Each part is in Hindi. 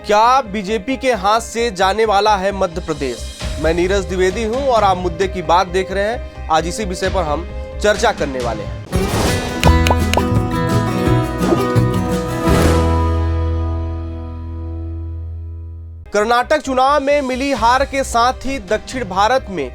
क्या बीजेपी के हाथ से जाने वाला है मध्य प्रदेश? मैं नीरज द्विवेदी हूं और आप मुद्दे की बात देख रहे हैं। आज इसी विषय पर हम चर्चा करने वाले हैं। कर्नाटक चुनाव में मिली हार के साथ ही दक्षिण भारत में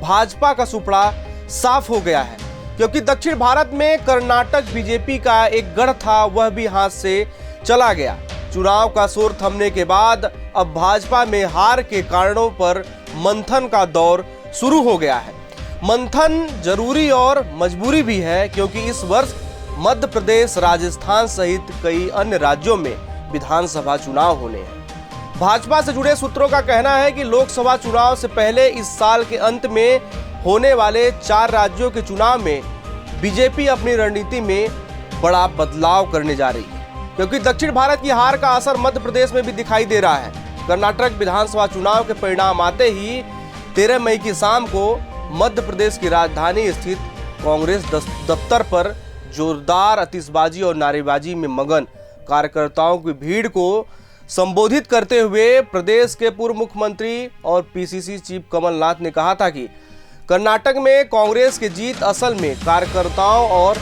भाजपा का सुपड़ा साफ हो गया है, क्योंकि दक्षिण भारत में कर्नाटक बीजेपी का एक गढ़ था, वह भी हाथ से चला गया। चुनाव का शोर थमने के बाद अब भाजपा में हार के कारणों पर मंथन का दौर शुरू हो गया है। मंथन जरूरी और मजबूरी भी है, क्योंकि इस वर्ष मध्य प्रदेश, राजस्थान सहित कई अन्य राज्यों में विधानसभा चुनाव होने हैं। भाजपा से जुड़े सूत्रों का कहना है कि लोकसभा चुनाव से पहले इस साल के अंत में होने वाले 4 राज्यों के चुनाव में बीजेपी अपनी रणनीति में बड़ा बदलाव करने जा रही है, क्योंकि दक्षिण भारत की हार का असर मध्य प्रदेश में भी दिखाई दे रहा है। कर्नाटक विधानसभा चुनाव के परिणाम आते ही 13 मई की शाम को मध्य प्रदेश की राजधानी स्थित कांग्रेस दफ्तर पर जोरदार आतिशबाजी और नारेबाजी में मगन कार्यकर्ताओं की भीड़ को संबोधित करते हुए प्रदेश के पूर्व मुख्यमंत्री और पीसीसी चीफ कमलनाथ ने कहा था कि कर्नाटक में कांग्रेस की जीत असल में कार्यकर्ताओं और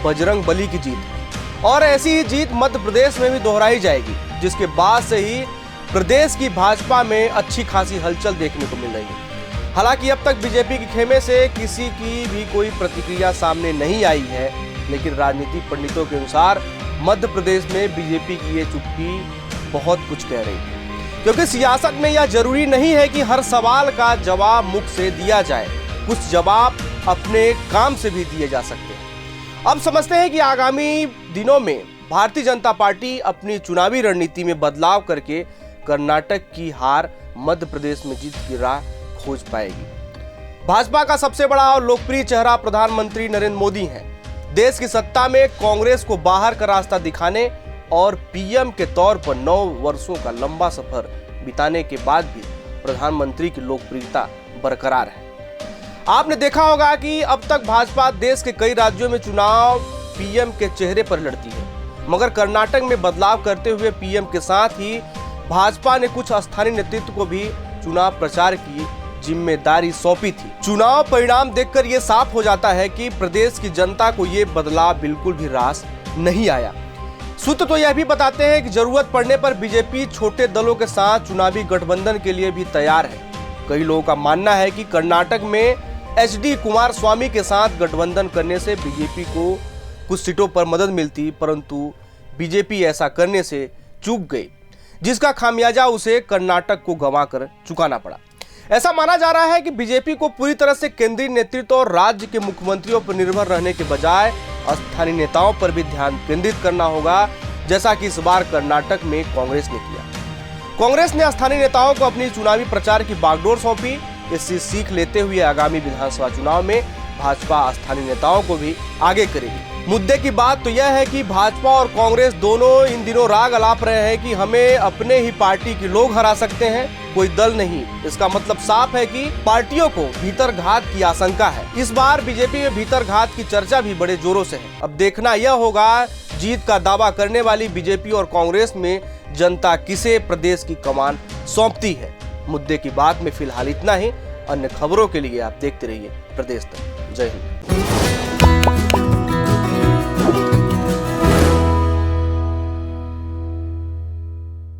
बजरंग बली की जीत है, और ऐसी ही जीत मध्य प्रदेश में भी दोहराई जाएगी, जिसके बाद से ही प्रदेश की भाजपा में अच्छी खासी हलचल देखने को मिल रही है। हालांकि अब तक बीजेपी के खेमे से किसी की भी कोई प्रतिक्रिया सामने नहीं आई है, लेकिन राजनीतिक पंडितों के अनुसार मध्य प्रदेश में बीजेपी की ये चुप्पी बहुत कुछ कह रही है, क्योंकि सियासत में यह जरूरी नहीं है कि हर सवाल का जवाब मुख से दिया जाए, कुछ जवाब अपने काम से भी दिए जा सकते हैं। अब समझते हैं कि आगामी दिनों में भारतीय जनता पार्टी अपनी चुनावी रणनीति में बदलाव करके कर्नाटक की हार, मध्य प्रदेश में जीत की राह खोज पाएगी। भाजपा का सबसे बड़ा और लोकप्रिय चेहरा प्रधानमंत्री नरेंद्र मोदी हैं। देश की सत्ता में कांग्रेस को बाहर का रास्ता दिखाने और पीएम के तौर पर 9 वर्षों का लंबा सफर बिताने के बाद भी प्रधानमंत्री की लोकप्रियता बरकरार है। आपने देखा होगा कि अब तक भाजपा देश के कई राज्यों में चुनाव पीएम के चेहरे पर लड़ती है, मगर कर्नाटक में बदलाव करते हुए पीएम के साथ ही भाजपा ने कुछ स्थानीय नेतृत्व को भी चुनाव प्रचार की जिम्मेदारी सौंपी थी। चुनाव परिणाम देखकर यह साफ हो जाता है कि प्रदेश की जनता को यह बदलाव बिल्कुल भी रास नहीं आया। सूत्र तो यह भी बताते हैं कि जरूरत पड़ने पर बीजेपी छोटे दलों के साथ चुनावी गठबंधन के लिए भी तैयार है। कई लोगों का मानना है कि कर्नाटक में एचडी कुमारस्वामी के साथ गठबंधन करने से बीजेपी को कुछ सीटों पर मदद मिलती, परंतु बीजेपी ऐसा करने से चूक गई, जिसका खामियाजा उसे कर्नाटक को गंवाकर चुकाना पड़ा। ऐसा माना जा रहा है कि बीजेपी को पूरी तरह से केंद्रीय नेतृत्व और राज्य के मुख्यमंत्रियों पर निर्भर रहने के बजाय स्थानीय नेताओं पर भी ध्यान केंद्रित करना होगा, जैसा कि इस बार कर्नाटक में कांग्रेस ने किया। कांग्रेस ने स्थानीय नेताओं को अपनी चुनावी प्रचार की बागडोर सौंपी। इससे सीख लेते हुए आगामी विधानसभा चुनाव में भाजपा स्थानीय नेताओं को भी आगे करेगी। मुद्दे की बात तो यह है कि भाजपा और कांग्रेस दोनों इन दिनों राग अलाप रहे हैं कि हमें अपने ही पार्टी के लोग हरा सकते हैं, कोई दल नहीं। इसका मतलब साफ है कि पार्टियों को भीतरघात की आशंका है। इस बार बीजेपी में भीतरघात की चर्चा भी बड़े जोरों से है। अब देखना यह होगा जीत का दावा करने वाली बीजेपी और कांग्रेस में जनता किसे प्रदेश की कमान सौंपती है। मुद्दे की बात में फिलहाल इतना ही। अन्य खबरों के लिए आप देखते रहिए प्रदेश तक। जय हिंद।